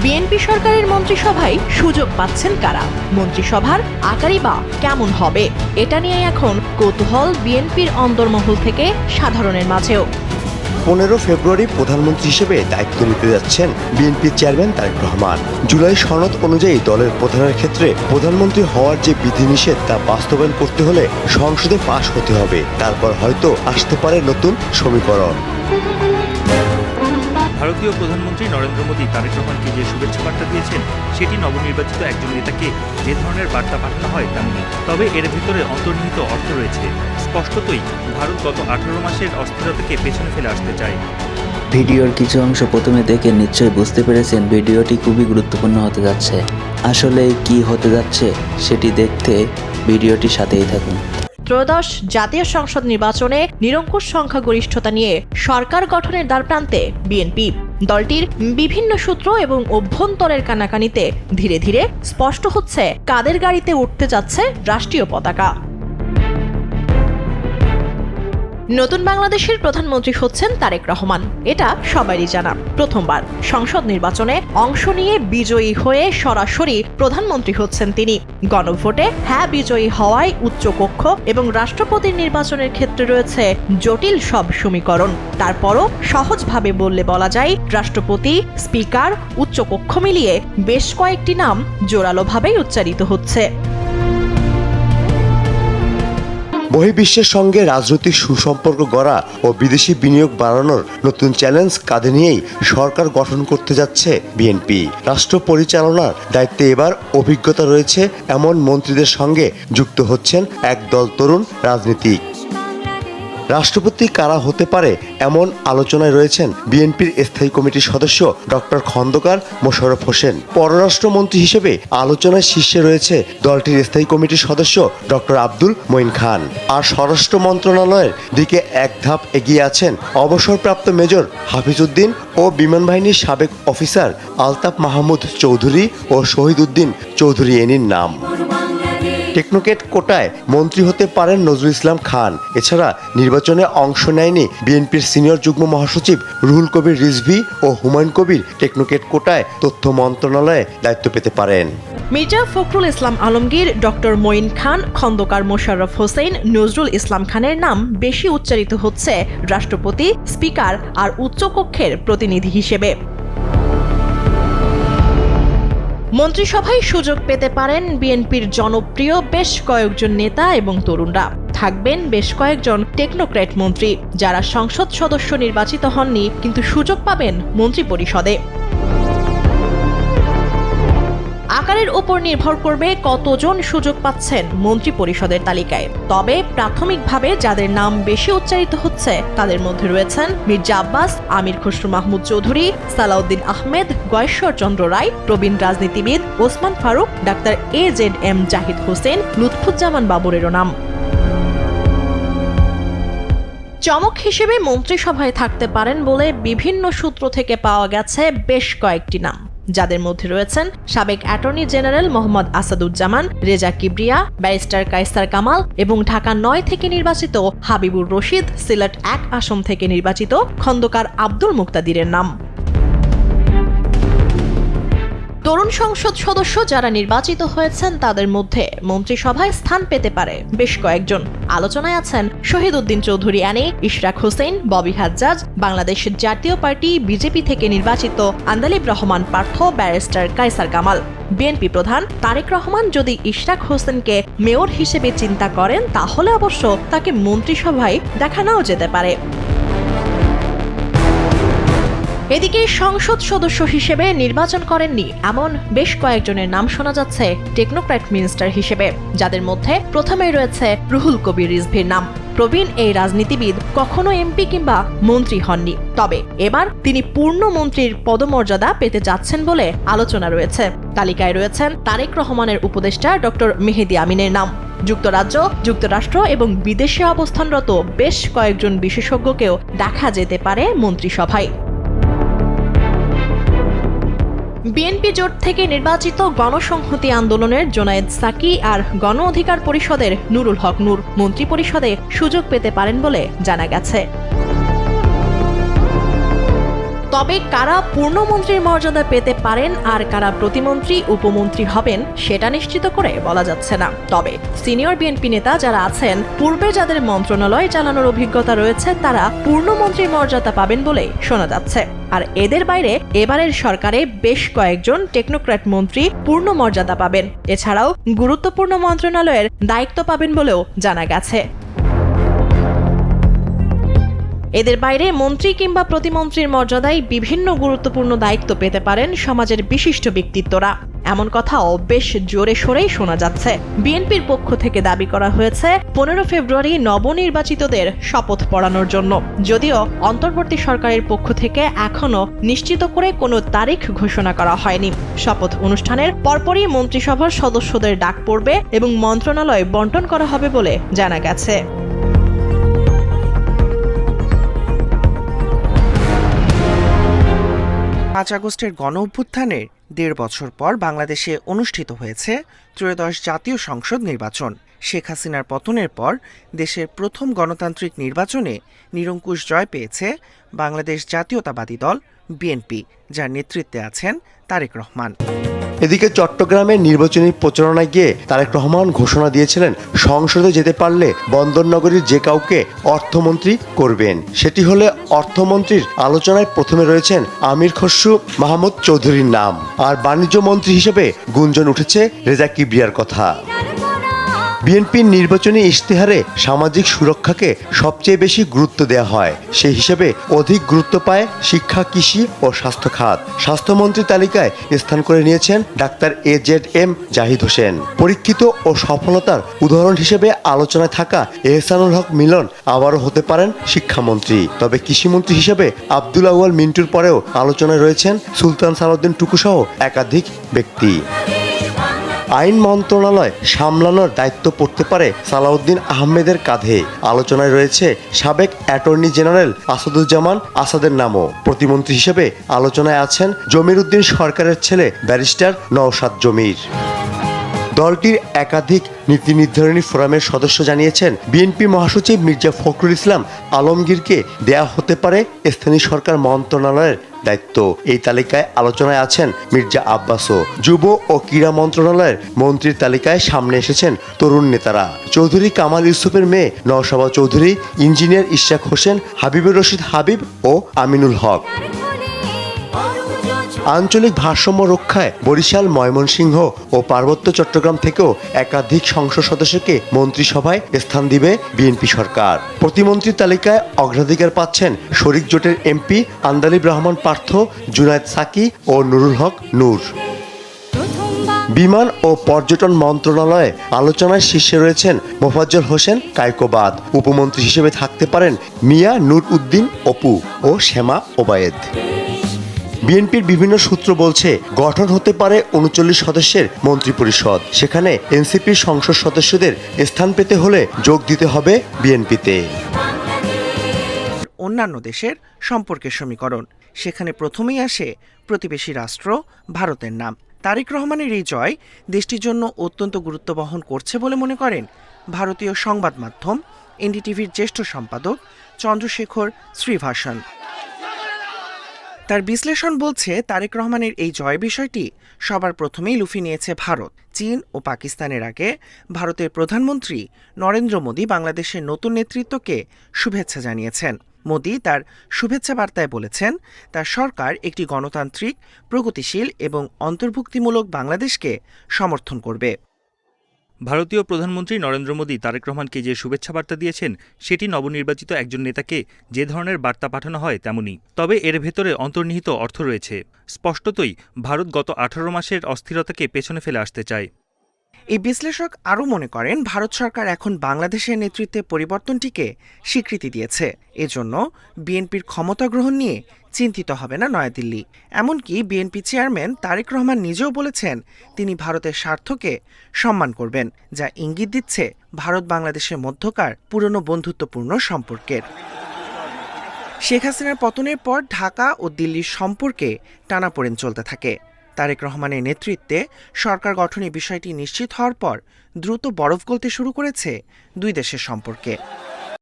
BNP সরকারের মন্ত্রিসভায় সুযোগ পাচ্ছেন কারা, মন্ত্রিসভার আকারই বা কেমন হবে, এটা নিয়ে এখন কৌতূহল বিএনপির অন্দরমহল থেকে সাধারণের মাঝেও। 15 ফেব্রুয়ারি প্রধানমন্ত্রী হিসেবে দায়িত্ব নিতে যাচ্ছেন বিএনপির চেয়ারম্যান তারেক রহমান। জুলাই সনদ অনুযায়ী দলের প্রধানের ক্ষেত্রে প্রধানমন্ত্রী হওয়ার যে বিধিনিষেধ তা বাস্তবায়ন করতে হলে সংসদে পাশ হতে হবে। তারপর হয়তো আসতে পারে নতুন সমীকরণ। ভারতীয় প্রধানমন্ত্রী নরেন্দ্র মোদী তারেক রহমানকে যে শুভেচ্ছা বার্তা দিয়েছেন সেটি নবনির্বাচিত একজন নেতাকে যে ধরনের বার্তা পাঠানো হয় তেমনি। তবে এর ভিতরে অন্তর্নিহিত অর্থ রয়েছে। স্পষ্টতই ভারত গত 18 মাসের অস্থিরতাকে পেছনে ফেলে আসতে চায়। ভিডিওর কিছু অংশ প্রথমে দেখে নিশ্চয়ই বুঝতে পেরেছেন ভিডিওটি খুবই গুরুত্বপূর্ণ হতে যাচ্ছে। আসলে কি হতে যাচ্ছে সেটি দেখতে ভিডিওটির সাথেই থাকুন। ত্রয়োদশ জাতীয় সংসদ নির্বাচনে নিরঙ্কুশ সংখ্যাগরিষ্ঠতা নিয়ে সরকার গঠনের দ্বারপ্রান্তে বিএনপি। দলটির বিভিন্ন সূত্র এবং অভ্যন্তরের কানাকানিতে ধীরে ধীরে স্পষ্ট হচ্ছে কাদের গাড়িতে উঠতে যাচ্ছে রাষ্ট্রীয় পতাকা। নতুন বাংলাদেশের প্রধানমন্ত্রী হচ্ছেন তারেক রহমান, এটা সবারই জানা। প্রথমবার সংসদ নির্বাচনে অংশ নিয়ে বিজয়ী হয়ে সরাসরি প্রধানমন্ত্রী হচ্ছেন তিনি। গণভোটে হ্যাঁ বিজয়ী হওয়ায় উচ্চকক্ষ এবং রাষ্ট্রপতির নির্বাচনের ক্ষেত্রে রয়েছে জটিল সব সমীকরণ। তারপরও সহজভাবে বললে বলা যায়, রাষ্ট্রপতি, স্পিকার, উচ্চকক্ষ মিলিয়ে বেশ কয়েকটি নাম জোরালোভাবেই উচ্চারিত হচ্ছে। বহির্বিশ্বের সঙ্গে রাজনৈতিক সুসম্পর্ক গড়া ও বিদেশি বিনিয়োগ বাড়ানোর নতুন চ্যালেঞ্জ কাঁধে নিয়েই সরকার গঠন করতে যাচ্ছে বিএনপি। রাষ্ট্র পরিচালনার দায়িত্বে এবার অভিজ্ঞতা রয়েছে এমন মন্ত্রীদের সঙ্গে যুক্ত হচ্ছেন একদল তরুণ রাজনীতিক। রাষ্ট্রপতি কারা হতে পারে এমন আলোচনায় রয়েছেন বিএনপির স্থায়ী কমিটির সদস্য ডক্টর খন্দকার মোশাররফ হোসেন। পররাষ্ট্রমন্ত্রী হিসেবে আলোচনায় শীর্ষে রয়েছে দলটির স্থায়ী কমিটির সদস্য ডক্টর আব্দুল মঈন খান। আর স্বরাষ্ট্র মন্ত্রণালয়ের দিকে এক ধাপ এগিয়ে আছেন অবসরপ্রাপ্ত মেজর হাফিজ উদ্দিন ও বিমান বাহিনীর সাবেক অফিসার আলতাফ মাহমুদ চৌধুরী ও শহীদ উদ্দিন চৌধুরী এনির নাম। টেকনোক্রেট কোটায় মন্ত্রী হতে পারেন নজরুল ইসলাম খান। এছাড়া নির্বাচনে অংশ নেয়নি বিএনপির সিনিয়র যুগ্ম মহাসচিব রুহুল কবির রিজভী ও হুমায়ুন কবির টেকনোক্রেট কোটায় তথ্য মন্ত্রণালয়ে দায়িত্ব পেতে পারেন। মির্জা ফখরুল ইসলাম আলমগীর, ডক্টর মঈন খান, খন্দকার মোশাররফ হোসেন, নজরুল ইসলাম খানের নাম বেশি উচ্চারিত হচ্ছে রাষ্ট্রপতি, স্পিকার আর উচ্চকক্ষের প্রতিনিধি হিসেবে। মন্ত্রিসভায় সুযোগ পেতে পারেন বিএনপির জনপ্রিয় বেশ কয়েকজন নেতা এবং তরুণরা। থাকবেন বেশ কয়েকজন টেকনোক্র্যাট মন্ত্রী যারা সংসদ সদস্য নির্বাচিত হননি, কিন্তু সুযোগ পাবেন মন্ত্রিপরিষদে। আকারের উপর নির্ভর করবে কতজন সুযোগ পাচ্ছেন মন্ত্রিপরিষদের তালিকায়। তবে প্রাথমিকভাবে যাদের নাম বেশি উচ্চারিত হচ্ছে তাদের মধ্যে রয়েছেন মির্জা আব্বাস, আমির খসরু মাহমুদ চৌধুরী, সালাউদ্দিন আহমেদ, গয়েশ্বর চন্দ্র রায়, প্রবীণ রাজনীতিবিদ ওসমান ফারুক, ডাক্তার AZM জাহিদ হোসেন, লুৎফুজ্জামান বাবরেরও নাম। চমক হিসেবে মন্ত্রিসভায় থাকতে পারেন বলে বিভিন্ন সূত্র থেকে পাওয়া গেছে বেশ কয়েকটি নাম, যাদের মধ্যে রয়েছেন সাবেক attorney general Mohammad Asaduzzaman, Reza Kibria, barrister Kaiser Kamal এবং ঢাকা 9 থেকে নির্বাচিত হাবিবুর রশিদ, সিলেট 1 আসন থেকে নির্বাচিত খন্দকার আব্দুল মুক্তাদিরের নাম। তরুণ সংসদ সদস্য যারা নির্বাচিত হয়েছেন তাদের মধ্যে মন্ত্রিসভায় স্থান পেতে পারে বেশ কয়েকজন। আলোচনায় আছেন শহীদ উদ্দিন চৌধুরী আনি, ইশরাক হোসেন, ববি হাজ্জাজ, বাংলাদেশ জাতীয় পার্টি বিজেপি থেকে নির্বাচিত আন্দালিব রহমান পার্থ, ব্যারিস্টার কায়সার কামাল। বিএনপি প্রধান তারেক রহমান যদি ইশরাক হোসেনকে মেয়র হিসেবে চিন্তা করেন তাহলে অবশ্য তাকে মন্ত্রিসভায় দেখা নাও যেতে পারে। এদিকে সংসদ সদস্য হিসেবে নির্বাচন করেননি এমন বেশ কয়েকজনের নাম শোনা যাচ্ছে টেকনোক্র্যাট মিনিস্টার হিসেবে, যাদের মধ্যে প্রথমেই রয়েছে রুহুল কবির রিজভীর নাম। প্রবীণ এই রাজনীতিবিদ কখনো এমপি কিংবা মন্ত্রী হননি, তবে এবার তিনি পূর্ণ মন্ত্রীর পদমর্যাদা পেতে যাচ্ছেন বলে আলোচনা রয়েছে। তালিকায় রয়েছেন তারেক রহমানের উপদেষ্টা ডক্টর মেহেদী আমিনের নাম। যুক্তরাজ্য, যুক্তরাষ্ট্র এবং বিদেশে অবস্থানরত বেশ কয়েকজন বিশেষজ্ঞকেও দেখা যেতে পারে মন্ত্রিসভায়। বিএনপি জোট থেকে নির্বাচিত গণসংহতি আন্দোলনের জোনায়েদ সাকি আর গণ অধিকার পরিষদের নুরুল হক নূর মন্ত্রিপরিষদে সুযোগ পেতে পারেন বলে জানা গেছে। তবে কারা পূর্ণমন্ত্রীর মর্যাদা পেতে পারেন আর কারা প্রতিমন্ত্রী উপমন্ত্রী হবেন সেটা নিশ্চিত করে বলা যাচ্ছে না। তবে সিনিয়র বিএনপি নেতা যারা আছেন, পূর্বে যাদের মন্ত্রণালয় চালানোর অভিজ্ঞতা রয়েছে, তারা পূর্ণমন্ত্রীর মর্যাদা পাবেন বলেই শোনা যাচ্ছে। আর এদের বাইরে এবারের সরকারে বেশ কয়েকজন টেকনোক্র্যাট মন্ত্রী পূর্ণ মর্যাদা পাবেন। এছাড়াও গুরুত্বপূর্ণ মন্ত্রণালয়ের দায়িত্ব পাবেন বলেও জানা গেছে। এদের বাইরে মন্ত্রী কিংবা প্রতিমন্ত্রীর মর্যাদায় বিভিন্ন গুরুত্বপূর্ণ দায়িত্ব পেতে পারেন সমাজের বিশিষ্ট ব্যক্তিত্বরা। এমন কথাও বেশ জোরে সোরেই শোনা যাচ্ছে। বিএনপির পক্ষ থেকে দাবি করা হয়েছে 15 ফেব্রুয়ারি নবনির্বাচিতদের শপথ পড়ানোর জন্য। যদিও অন্তর্বর্তী সরকারের পক্ষ থেকে এখনো নিশ্চিত করে কোনো তারিখ ঘোষণা করা হয়নি। শপথ অনুষ্ঠানের পরপরই মন্ত্রিসভার সদস্যদের ডাক পড়বে এবং মন্ত্রণালয় বণ্টন করা হবে বলে জানা গেছে। 5 আগস্টের গণঅভ্যুত্থানের 1.5 বছর পর বাংলাদেশে অনুষ্ঠিত হয়েছে ত্রয়োদশ জাতীয় সংসদ নির্বাচন। শেখ হাসিনার পতনের পর দেশের প্রথম গণতান্ত্রিক নির্বাচনে নিরঙ্কুশ জয় পেয়েছে বাংলাদেশ জাতীয়তাবাদী দল বিএনপি, যার নেতৃত্বে আছেন তারেক রহমান। এদিকে চট্টগ্রামের নির্বাচনী প্রচারণায় গিয়ে তারেক রহমান ঘোষণা দিয়েছিলেন সংসদে যেতে পারলে বন্দরনগরীর যে কাউকে অর্থমন্ত্রী করবেন। সেটি হলে অর্থমন্ত্রীর আলোচনায় প্রথমে রয়েছেন আমির খসরু মাহমুদ চৌধুরীর নাম, আর বাণিজ্য মন্ত্রী হিসেবে গুঞ্জন উঠেছে রেজা কিবরিয়ার কথা। বিএনপির নির্বাচনী ইশতেহারে সামাজিক সুরক্ষাকে সবচেয়ে বেশি গুরুত্ব দেওয়া হয়। সেই হিসেবে অধিক গুরুত্ব পায় শিক্ষা, কৃষি ও স্বাস্থ্য খাত। স্বাস্থ্যমন্ত্রী তালিকায় স্থান করে নিয়েছেন ডাক্তার AZM জাহিদ হোসেন। পরীক্ষিত ও সফলতার উদাহরণ হিসেবে আলোচনায় থাকা এহসানুল হক মিলন আবারও হতে পারেন শিক্ষামন্ত্রী। তবে কৃষিমন্ত্রী হিসেবে আব্দুল আউয়াল মিন্টুর পরেও আলোচনায় রয়েছেন সুলতান সালাউদ্দিন টুকু সহ একাধিক ব্যক্তি। আইন মন্ত্রণালয় সামলানোর দায়িত্ব পড়তে পারে সালাউদ্দিন আহমেদের কাঁধে। আলোচনায় রয়েছে সাবেক অ্যাটর্নি জেনারেল আসাদুজ্জামান আসাদের নামও। প্রতিমন্ত্রী হিসেবে আলোচনায় আছেন জমির উদ্দিন সরকারের ছেলে ব্যারিস্টার নওশাদ জমির। দলটির একাধিক নীতি নির্ধারণী ফোরামের সদস্য জানিয়েছেন বিএনপি মহাসচিব মির্জা ফখরুল ইসলাম আলমগীরকে দেয়া হতে পারে স্থানীয় সরকার মন্ত্রণালয়ের দায়িত্ব। এই তালিকায় আলোচনায় আছেন মির্জা আব্বাসও। যুব ও ক্রীড়া মন্ত্রণালয়ের মন্ত্রীর তালিকায় সামনে এসেছেন তরুণ নেতারা। চৌধুরী কামাল ইউসুফের মেয়ে নওশাবা চৌধুরী, ইঞ্জিনিয়ার ইশরাক হোসেন, হাবিবুর রশিদ হাবিব ও আমিনুল হক। আঞ্চলিক ভারসাম্য রক্ষায় বরিশাল, ময়মনসিংহ ও পার্বত্য চট্টগ্রাম থেকেও একাধিক সংসদ সদস্যকে মন্ত্রিসভায় স্থান দিবে বিএনপি সরকার। প্রতিমন্ত্রী তালিকায় অগ্রাধিকার পাচ্ছেন শরিক জোটের এমপি আন্দালিব রহমান পার্থ, জুনায়েদ সাকি ও নুরুল হক নূর। বিমান ও পর্যটন মন্ত্রণালয়ে আলোচনায় শীর্ষে রয়েছেন মোফাজ্জল হোসেন কায়কোবাদ। উপমন্ত্রী হিসেবে থাকতে পারেন মিয়া নূর উদ্দিন অপু ও শ্যামা ওবায়েদ। বিএনপির বিভিন্ন সূত্র বলছে গঠন হতে পারে 39 সদস্যের মন্ত্রিপরিষদ। সেখানে এনসিপির সংসদ সদস্যদের স্থান পেতে হলে যোগ দিতে হবে বিএনপিতে। অন্যান্য দেশের সম্পর্কের সমীকরণ, সেখানে প্রথমেই আসে প্রতিবেশী রাষ্ট্র ভারতের নাম। তারেক রহমানের এই জয় দেশটির জন্য অত্যন্ত গুরুত্ব বহন করছে বলে মনে করেন ভারতীয় সংবাদ মাধ্যম এনডিটিভির জ্যেষ্ঠ সম্পাদক চন্দ্রশেখর শ্রীভাষণ। তার বিশ্লেষণ বলছে তারেক রহমানের এই জয় বিষয়টি সবার প্রথমেই লুফে নিয়েছে ভারত। চীন ও পাকিস্তানের আগে ভারতের প্রধানমন্ত্রী নরেন্দ্র মোদী বাংলাদেশের নতুন নেতৃত্বকে শুভেচ্ছা জানিয়েছেন। মোদী তার শুভেচ্ছা বার্তায় বলেছেন তার সরকার একটি গণতান্ত্রিক, প্রগতিশীল এবং অন্তর্ভুক্তিমূলক বাংলাদেশকে সমর্থন করবে। ভারতীয় প্রধানমন্ত্রী নরেন্দ্র মোদী তারেক রহমানকে যে শুভেচ্ছা বার্তা দিয়েছেন সেটি নবনির্বাচিত একজন নেতাকে যে ধরনের বার্তা পাঠানো হয় তেমনই। তবে এর ভেতরে অন্তর্নিহিত অর্থ রয়েছে। স্পষ্টতই ভারত গত 18 মাসের অস্থিরতাকে পেছনে ফেলে আসতে চায়। এই বিশ্লেষক আরও মনে করেন ভারত সরকার এখন বাংলাদেশের নেতৃত্বে পরিবর্তনটিকে স্বীকৃতি দিয়েছে। এজন্য বিএনপির ক্ষমতা গ্রহণ নিয়ে চিন্তিত হবে না নয়াদিল্লি। এমনকি বিএনপি চেয়ারম্যান তারেক রহমান নিজেও বলেছেন তিনি ভারতের স্বার্থকে সম্মান করবেন, যা ইঙ্গিত দিচ্ছে ভারত বাংলাদেশের মধ্যকার পুরনো বন্ধুত্বপূর্ণ সম্পর্কের। শেখ হাসিনার পতনের পর ঢাকা ও দিল্লির সম্পর্কে টানাপোড়েন চলতে থাকে। তারেক রহমানের নেতৃত্বে সরকার গঠনের বিষয়টি নিশ্চিত হওয়ার পর দ্রুত বরফ গলতে শুরু করেছে দুই দেশের সম্পর্কে।